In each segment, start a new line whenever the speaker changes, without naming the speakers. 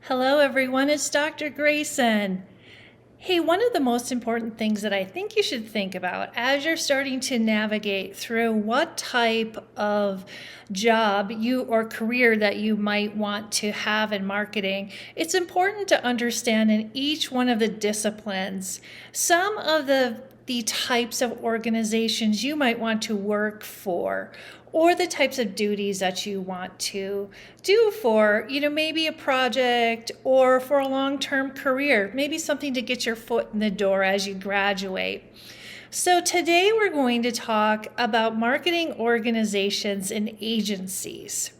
Hello, everyone. It's Dr. Grayson. Hey, one of the most important things that I think you should think about as you're starting to navigate through what type of job you or career that you might want to have in marketing, it's important to understand in each one of the disciplines some of the types of organizations you might want to work for, or the types of duties that you want to do for, maybe a project or for a long-term career, maybe something to get your foot in the door as you graduate. So today we're going to talk about marketing organizations and agencies.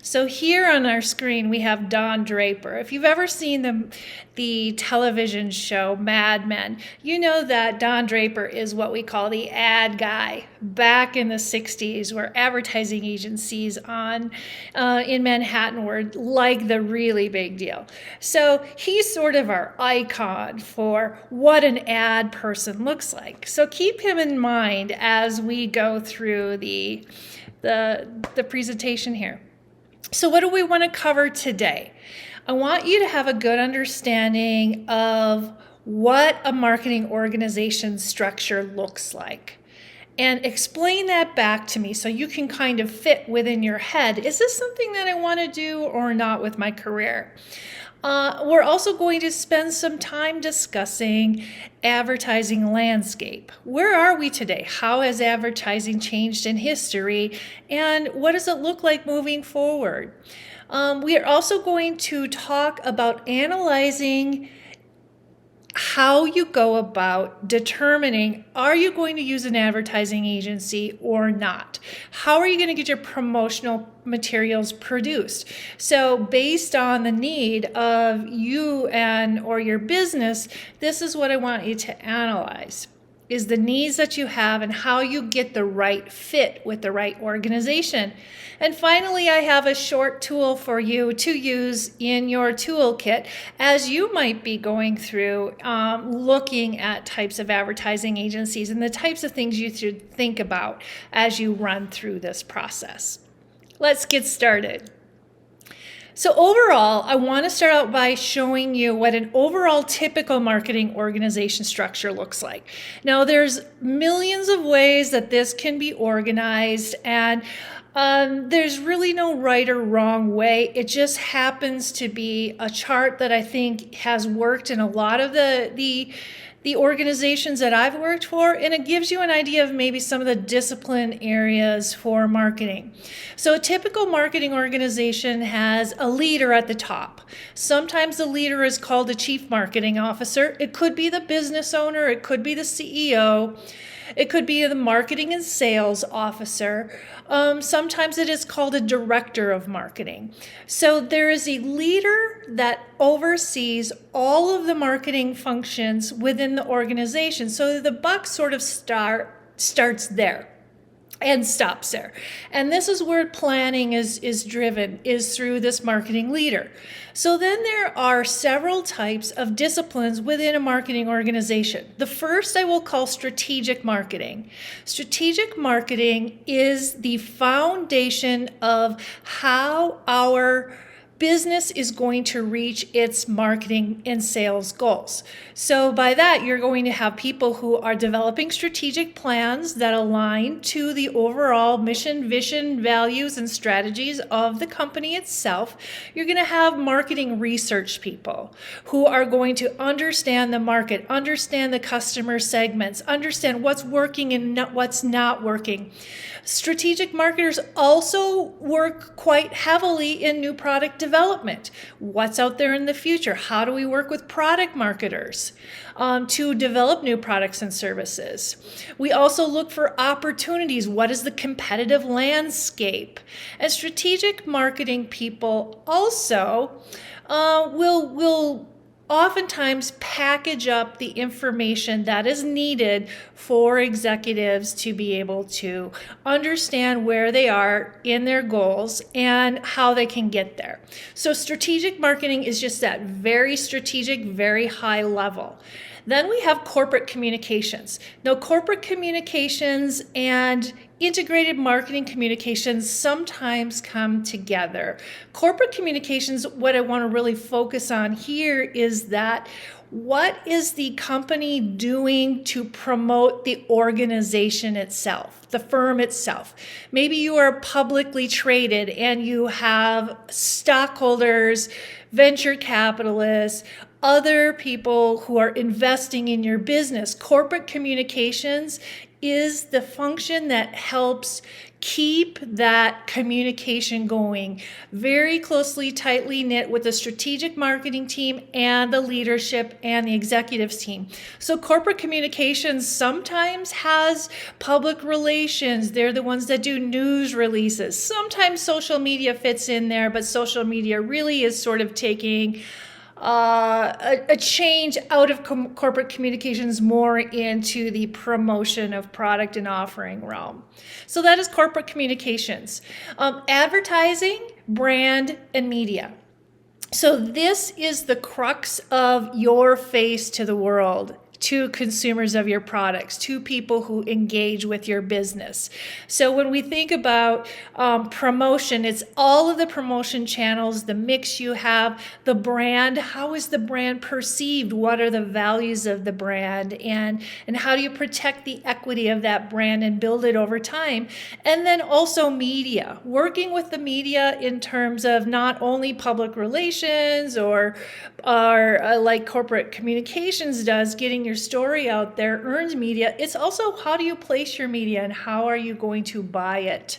So here on our screen, we have Don Draper. If you've ever seen the television show Mad Men, you know that Don Draper is what we call the ad guy. Back in the 60s, where advertising agencies in Manhattan were like the really big deal. So he's sort of our icon for what an ad person looks like. So keep him in mind as we go through the presentation here. So what do we want to cover today? I want you to have a good understanding of what a marketing organization structure looks like and explain that back to me so you can kind of fit within your head. Is this something that I want to do or not with my career? We're also going to spend some time discussing advertising landscape. Where are we today? How has advertising changed in history? And what does it look like moving forward? We are also going to talk about analyzing how you go about determining, are you going to use an advertising agency or not? How are you going to get your promotional materials produced? So based on the need of you or your business, this is what I want you to analyze, is the needs that you have and how you get the right fit with the right organization. And finally, I have a short tool for you to use in your toolkit as you might be going through looking at types of advertising agencies and the types of things you should think about as you run through this process. Let's get started. So overall, I want to start out by showing you what an overall typical marketing organization structure looks like. Now, there's millions of ways that this can be organized, and there's really no right or wrong way. It just happens to be a chart that I think has worked in a lot of the organizations that I've worked for, and it gives you an idea of maybe some of the discipline areas for marketing. So a typical marketing organization has a leader at the top. Sometimes the leader is called a chief marketing officer. It could be the business owner. It could be the CEO. It could be the marketing and sales officer. Sometimes it is called a director of marketing. So there is a leader that oversees all of the marketing functions within the organization. So the buck sort of starts there and stops there. And this is where planning is driven, is through this marketing leader. So then there are several types of disciplines within a marketing organization. The first I will call strategic marketing. Strategic marketing is the foundation of how our business is going to reach its marketing and sales goals. So by that, you're going to have people who are developing strategic plans that align to the overall mission, vision, values, and strategies of the company itself. You're going to have marketing research people who are going to understand the market, understand the customer segments, understand what's working and what's not working. Strategic marketers also work quite heavily in new product development. What's out there in the future? How do we work with product marketers to develop new products and services? We also look for opportunities. What is the competitive landscape? And strategic marketing people also will oftentimes package up the information that is needed for executives to be able to understand where they are in their goals and how they can get there. So strategic marketing is just that very strategic, very high level. Then we have corporate communications. Now, corporate communications and integrated marketing communications sometimes come together. Corporate communications, what I want to really focus on here is that what is the company doing to promote the organization itself, the firm itself? Maybe you are publicly traded and you have stockholders, venture capitalists, other people who are investing in your business. Corporate communications is the function that helps keep that communication going, very closely, tightly knit with the strategic marketing team and the leadership and the executives team. So corporate communications sometimes has public relations. They're the ones that do news releases. Sometimes social media fits in there, but social media really is sort of taking a change out of corporate communications more into the promotion of product and offering realm. So that is corporate communications. Advertising, brand, and media. So this is the crux of your face to the world, to consumers of your products, to people who engage with your business. So when we think about promotion, it's all of the promotion channels, the mix you have, the brand. How is the brand perceived? What are the values of the brand? And how do you protect the equity of that brand and build it over time? And then also media, working with the media in terms of not only public relations or like corporate communications does, getting your story out there, earned media. It's also how do you place your media and how are you going to buy it?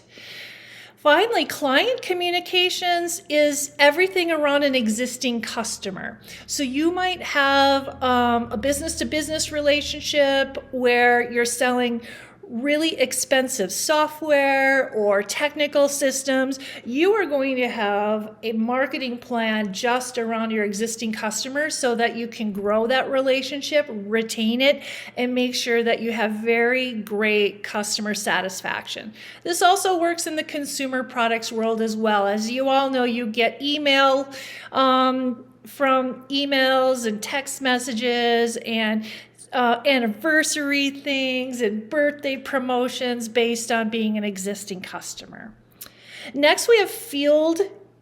Finally, client communications is everything around an existing customer. So you might have a business-to-business relationship where you're selling really expensive software or technical systems. You are going to have a marketing plan just around your existing customers so that you can grow that relationship, retain it, and make sure that you have very great customer satisfaction. This also works in the consumer products world as well. As you all know, you get email from emails and text messages and anniversary things and birthday promotions based on being an existing customer. Next, we have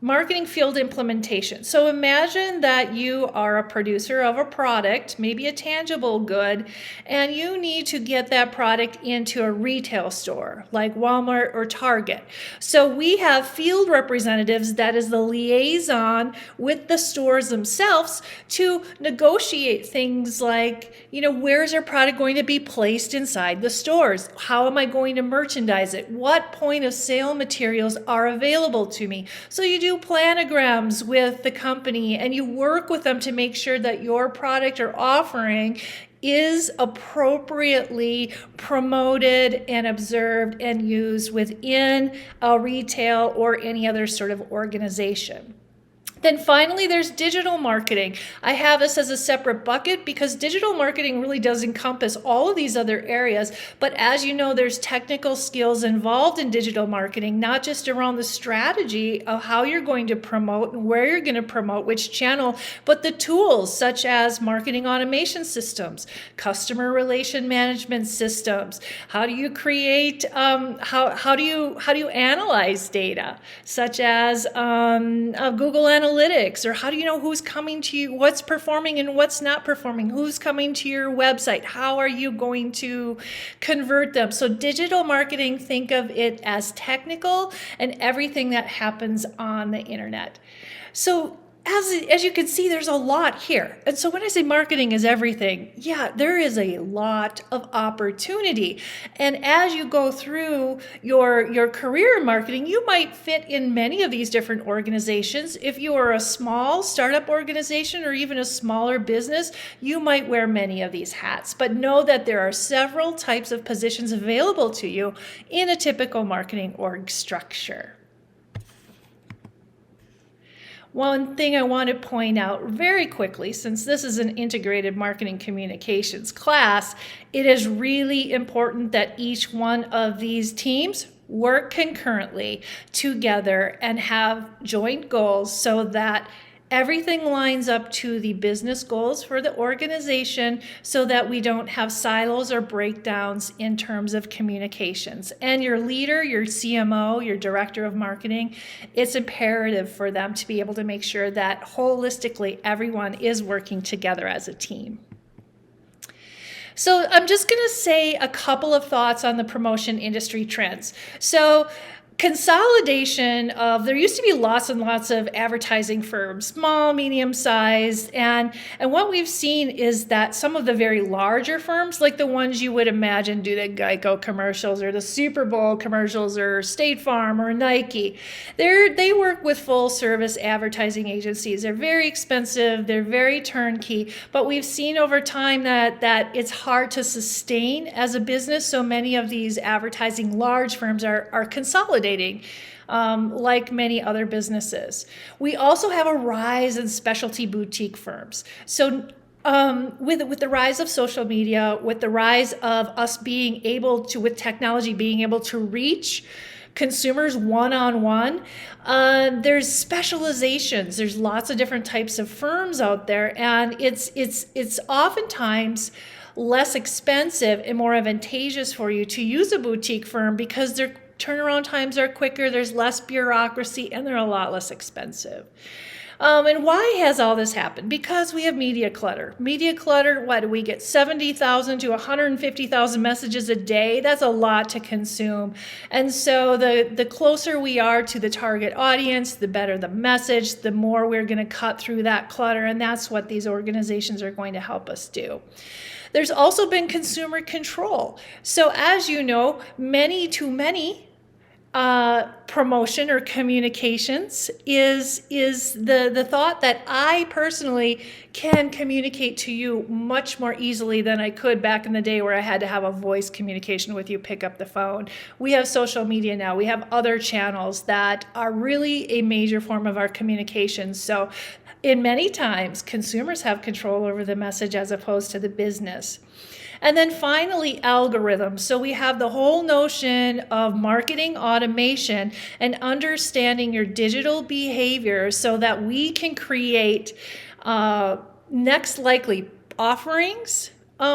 marketing field implementation. So imagine that you are a producer of a product, maybe a tangible good, and you need to get that product into a retail store like Walmart or Target. So we have field representatives that is the liaison with the stores themselves to negotiate things like, where's our product going to be placed inside the stores? How am I going to merchandise it? What point of sale materials are available to me? So you do planograms with the company and you work with them to make sure that your product or offering is appropriately promoted and observed and used within a retail or any other sort of organization. Then finally, there's digital marketing. I have this as a separate bucket because digital marketing really does encompass all of these other areas. But as you know, there's technical skills involved in digital marketing, not just around the strategy of how you're going to promote and where you're going to promote, which channel, but the tools such as marketing automation systems, customer relation management systems. How do you create, how do you analyze data, such as Google Analytics? Or how do you know who's coming to you, what's performing and what's not performing, who's coming to your website, how are you going to convert them? So digital marketing, think of it as technical and everything that happens on the internet. So as you can see, there's a lot here. And so when I say marketing is everything, yeah, there is a lot of opportunity. And as you go through your career in marketing, you might fit in many of these different organizations. If you are a small startup organization or even a smaller business, you might wear many of these hats. But know that there are several types of positions available to you in a typical marketing org structure. One thing I want to point out very quickly, since this is an integrated marketing communications class, it is really important that each one of these teams work concurrently together and have joint goals so that Everything lines up to the business goals for the organization so that we don't have silos or breakdowns in terms of communications. And your leader, your CMO, your director of marketing, it's imperative for them to be able to make sure that holistically everyone is working together as a team. So I'm just going to say a couple of thoughts on the promotion industry trends. So consolidation of, there used to be lots and lots of advertising firms, small, medium-sized, and what we've seen is that some of the very larger firms, like the ones you would imagine do the Geico commercials or the Super Bowl commercials or State Farm or Nike, they work with full-service advertising agencies. They're very expensive, they're very turnkey, but we've seen over time that it's hard to sustain as a business, so many of these advertising large firms are consolidating. Like many other businesses. We also have a rise in specialty boutique firms. So with the rise of social media, with the rise of us being able to, with technology, being able to reach consumers one-on-one, there's specializations. There's lots of different types of firms out there, and it's oftentimes less expensive and more advantageous for you to use a boutique firm because their turnaround times are quicker, there's less bureaucracy, and they're a lot less expensive. And why has all this happened? Because we have media clutter. Media clutter, what do we get? 70,000 to 150,000 messages a day. That's a lot to consume. And so the closer we are to the target audience, the better the message, the more we're going to cut through that clutter. And that's what these organizations are going to help us do. There's also been consumer control. So as you know, many promotion or communications is the thought that I personally can communicate to you much more easily than I could back in the day where I had to have a voice communication with you, pick up the phone. We have social media now. We have other channels that are really a major form of our communication. So in many times, consumers have control over the message as opposed to the business. And then finally, algorithms. So we have the whole notion of marketing automation and understanding your digital behavior so that we can create next likely offerings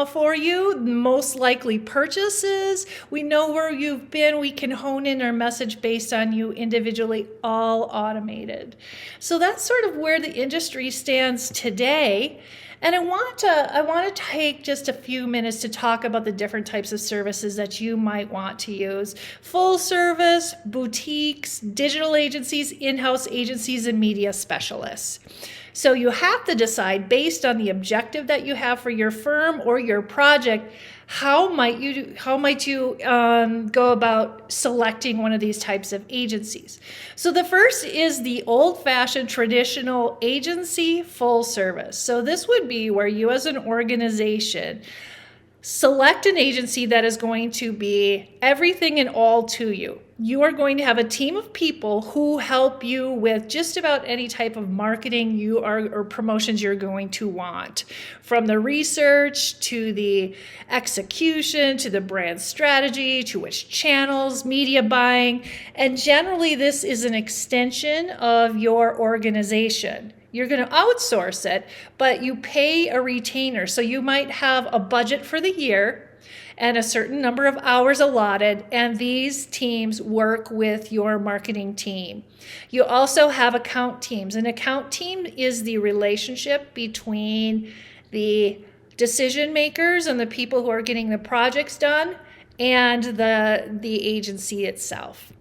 for you, most likely purchases. We know where you've been. We can hone in our message based on you individually, all automated. So that's sort of where the industry stands today. And I want to take just a few minutes to talk about the different types of services that you might want to use. Full service, boutiques, digital agencies, in-house agencies, and media specialists. So you have to decide based on the objective that you have for your firm or your project, how might you go about selecting one of these types of agencies? So the first is the old-fashioned traditional agency full service. So this would be where you as an organization select an agency that is going to be everything and all to you. You are going to have a team of people who help you with just about any type of marketing or promotions you're going to want. From the research to the execution to the brand strategy to which channels, media buying, and generally this is an extension of your organization. You're going to outsource it, but you pay a retainer. So you might have a budget for the year and a certain number of hours allotted, and these teams work with your marketing team. You also have account teams. An account team is the relationship between the decision makers and the people who are getting the projects done and the agency itself.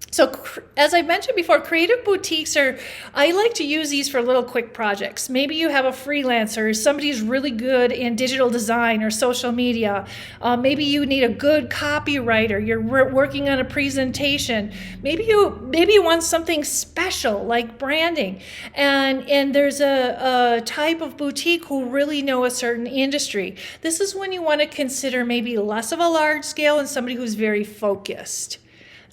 So as I mentioned before, creative boutiques I like to use these for little quick projects. Maybe you have a freelancer, somebody who's really good in digital design or social media. Maybe you need a good copywriter. You're working on a presentation. Maybe you want something special like branding. And there's a type of boutique who really know a certain industry. This is when you want to consider maybe less of a large scale and somebody who's very focused.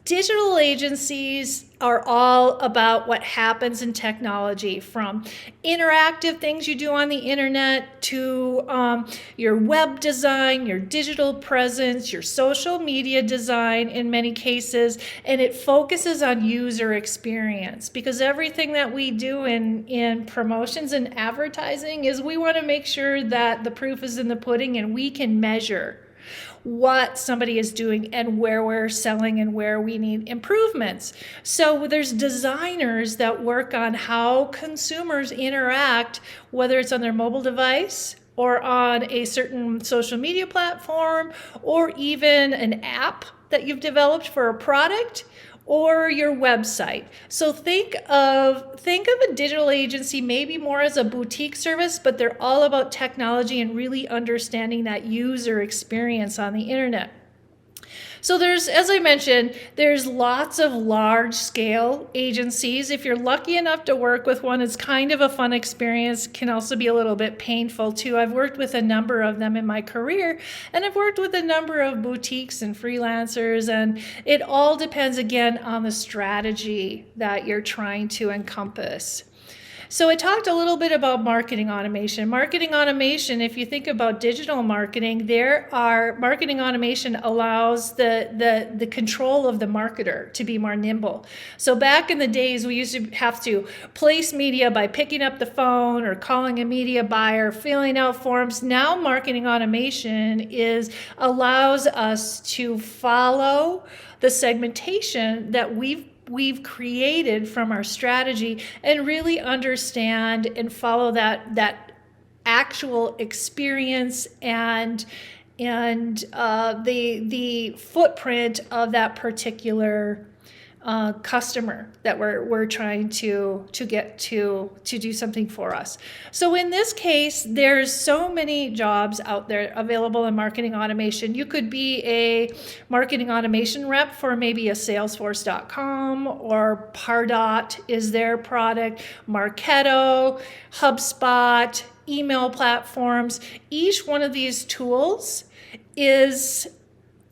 Digital agencies are all about what happens in technology, from interactive things you do on the internet to your web design, your digital presence, your social media design in many cases, and it focuses on user experience, because everything that we do in promotions and advertising is we want to make sure that the proof is in the pudding and we can measure what somebody is doing and where we're selling and where we need improvements. So there's designers that work on how consumers interact, whether it's on their mobile device or on a certain social media platform, or even an app that you've developed for a product, or your website. So think of a digital agency maybe more as a boutique service, but they're all about technology and really understanding that user experience on the internet. So there's, as I mentioned, there's lots of large scale agencies. If you're lucky enough to work with one, it's kind of a fun experience. It can also be a little bit painful too. I've worked with a number of them in my career, and I've worked with a number of boutiques and freelancers, and it all depends again on the strategy that you're trying to encompass. So I talked a little bit about marketing automation. Marketing automation, if you think about digital marketing, marketing automation allows the control of the marketer to be more nimble. So back in the days, we used to have to place media by picking up the phone or calling a media buyer, filling out forms. Now marketing automation allows us to follow the segmentation that we've created from our strategy and really understand and follow that actual experience and the footprint of that particular customer that we're trying to get to do something for us. So in this case, there's so many jobs out there available in marketing automation. You could be a marketing automation rep for maybe a Salesforce.com, or Pardot is their product, Marketo, HubSpot, email platforms. Each one of these tools is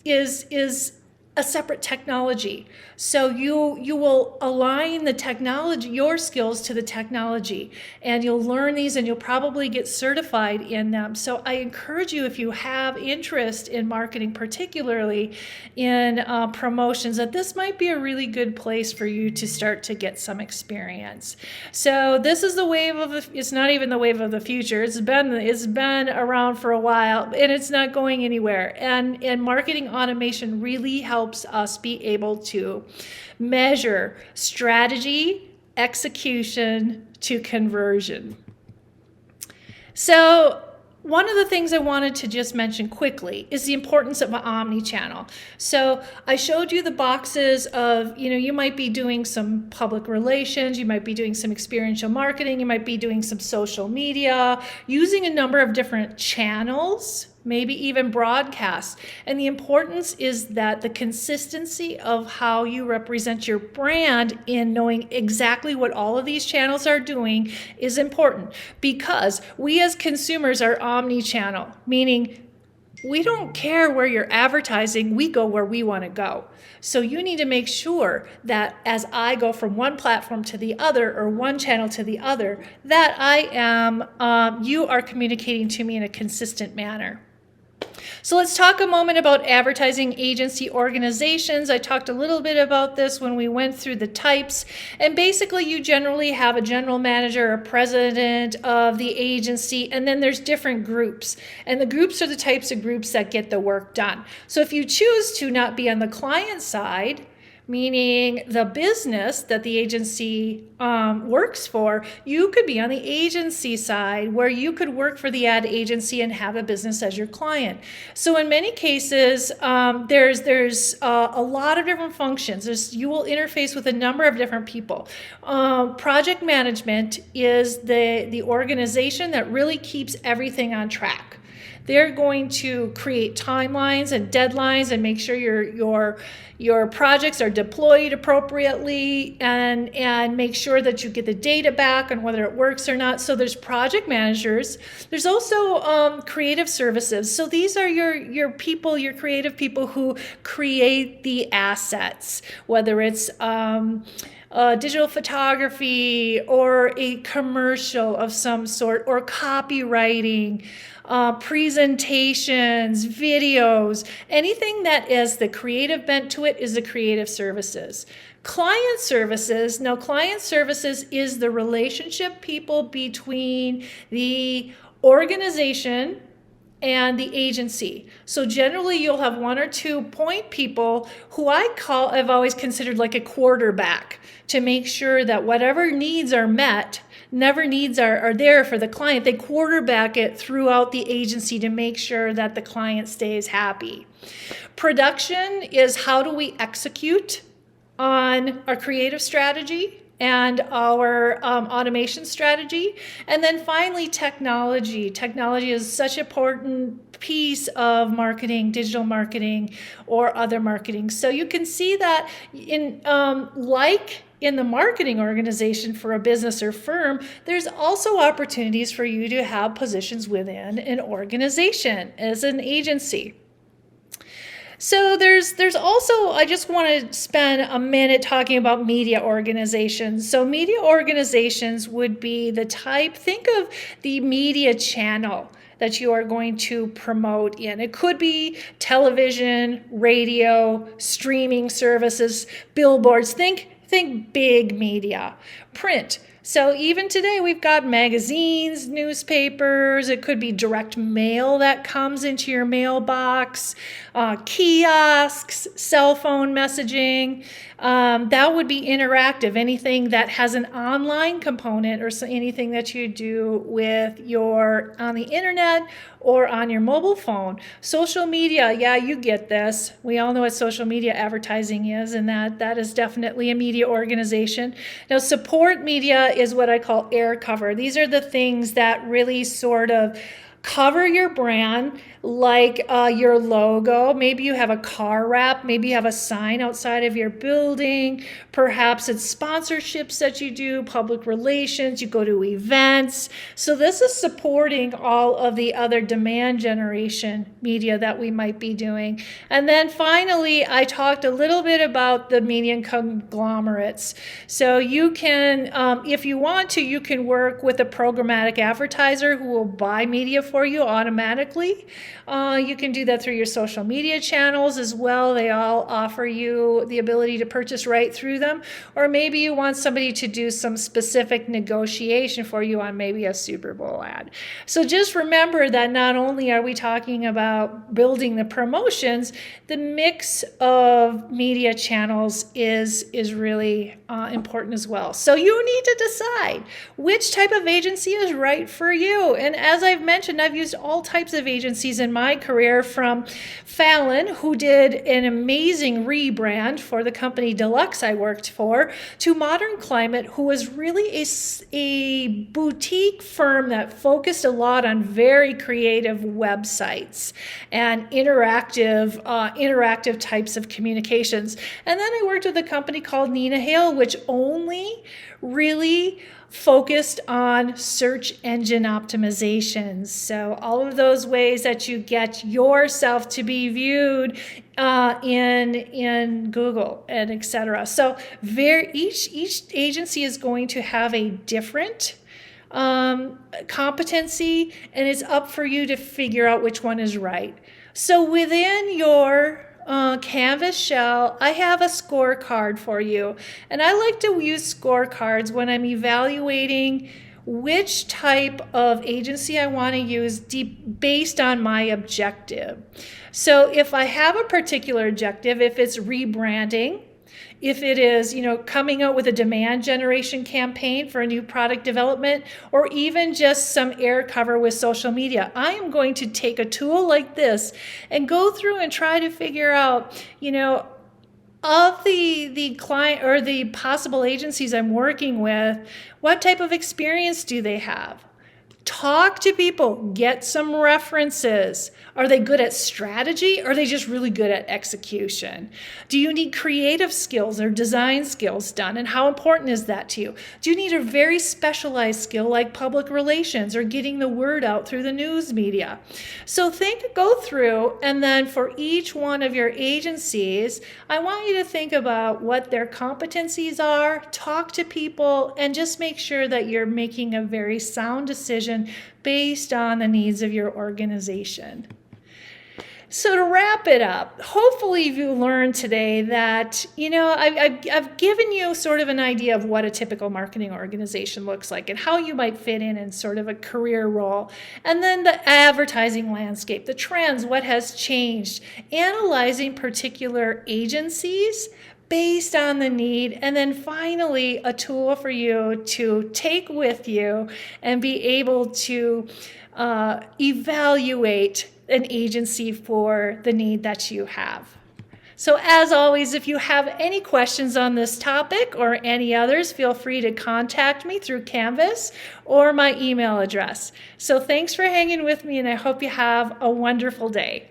a separate technology. So you will align the technology, your skills to the technology, and you'll learn these and you'll probably get certified in them. So I encourage you, if you have interest in marketing, particularly in promotions, that this might be a really good place for you to start to get some experience. So this is the wave it's not even the wave of the future. It's been around for a while, and it's not going anywhere. And marketing automation really helps us be able to measure strategy, execution to conversion. So one of the things I wanted to just mention quickly is the importance of omnichannel. So I showed you the boxes of, you might be doing some public relations, you might be doing some experiential marketing, you might be doing some social media, using a number of different channels, maybe even broadcasts. And the importance is that the consistency of how you represent your brand in knowing exactly what all of these channels are doing is important, because we as consumers are omni-channel, meaning we don't care where you're advertising, we go where we want to go. So you need to make sure that as I go from one platform to the other, or one channel to the other, that you are communicating to me in a consistent manner. So let's talk a moment about advertising agency organizations. I talked a little bit about this when we went through the types. And basically, you generally have a general manager, a president of the agency, and then there's different groups. And the groups are the types of groups that get the work done. So if you choose to not be on the client side, meaning the business that the agency works for, you could be on the agency side, where you could work for the ad agency and have a business as your client. So in many cases, there's a lot of different functions. You will interface with a number of different people. Project management is the organization that really keeps everything on track. They're going to create timelines and deadlines and make sure your projects are deployed appropriately and make sure that you get the data back on whether it works or not. So there's project managers. There's also creative services. So these are your people, your creative people who create the assets, whether it's digital photography or a commercial of some sort, or copywriting, presentations, videos, anything that is the creative bent to it is the creative services. Client services, now client services is the relationship people between the organization and the agency. So generally you'll have one or two point people who I've always considered like a quarterback to make sure that whatever needs are met, never needs are there for the client. They quarterback it throughout the agency to make sure that the client stays happy. Production is how do we execute on our creative strategy and our automation strategy. And then finally, technology. Technology is such an important piece of marketing, digital marketing, or other marketing. So you can see that in the marketing organization for a business or firm, there's also opportunities for you to have positions within an organization as an agency. So there's also, I just want to spend a minute talking about media organizations. So media organizations would be the type, think of the media channel that you are going to promote in. It could be television, radio, streaming services, billboards. Think big media. Print. So even today we've got magazines, newspapers, it could be direct mail that comes into your mailbox, kiosks, cell phone messaging. That would be interactive, anything that has an online component or anything that you do with on the internet or on your mobile phone. Social media, yeah, you get this. We all know what social media advertising is, and that is definitely a media organization. Now, support media is what I call air cover. These are the things that really sort of cover your brand, like your logo. Maybe you have a car wrap. Maybe you have a sign outside of your building. Perhaps it's sponsorships that you do, public relations, you go to events. So this is supporting all of the other demand generation media that we might be doing. And then finally, I talked a little bit about the media conglomerates. So you can, if you want to, you can work with a programmatic advertiser who will buy media for you automatically. You can do that through your social media channels as well. They all offer you the ability to purchase right through them. Or maybe you want somebody to do some specific negotiation for you on maybe a Super Bowl ad. So just remember that not only are we talking about building the promotions, the mix of media channels is really important as well. So you need to decide which type of agency is right for you. And as I've mentioned, I've used all types of agencies in my career, from Fallon, who did an amazing rebrand for the company Deluxe I worked for, to Modern Climate, who was really a boutique firm that focused a lot on very creative websites and interactive types of communications. And then I worked with a company called Nina Hale, which only really focused on search engine optimizations. So all of those ways that you get yourself to be viewed in Google and etc. So each agency is going to have a different competency, and it's up for you to figure out which one is right. So within your Canvas shell, I have a scorecard for you. And I like to use scorecards when I'm evaluating which type of agency I want to use based on my objective. So if I have a particular objective, if it's rebranding, if it is, coming out with a demand generation campaign for a new product development, or even just some air cover with social media, I am going to take a tool like this and go through and try to figure out, of the client or the possible agencies I'm working with, what type of experience do they have? Talk to people, get some references. Are they good at strategy or are they just really good at execution? Do you need creative skills or design skills done? And how important is that to you? Do you need a very specialized skill like public relations or getting the word out through the news media? So go through, and then for each one of your agencies, I want you to think about what their competencies are, talk to people, and just make sure that you're making a very sound decision based on the needs of your organization. So to wrap it up, hopefully you learned today that, I've given you sort of an idea of what a typical marketing organization looks like and how you might fit in sort of a career role. And then the advertising landscape, the trends, what has changed, analyzing particular agencies based on the need, and then finally a tool for you to take with you and be able to evaluate an agency for the need that you have. So as always, if you have any questions on this topic or any others, feel free to contact me through Canvas or my email address. So thanks for hanging with me, and I hope you have a wonderful day.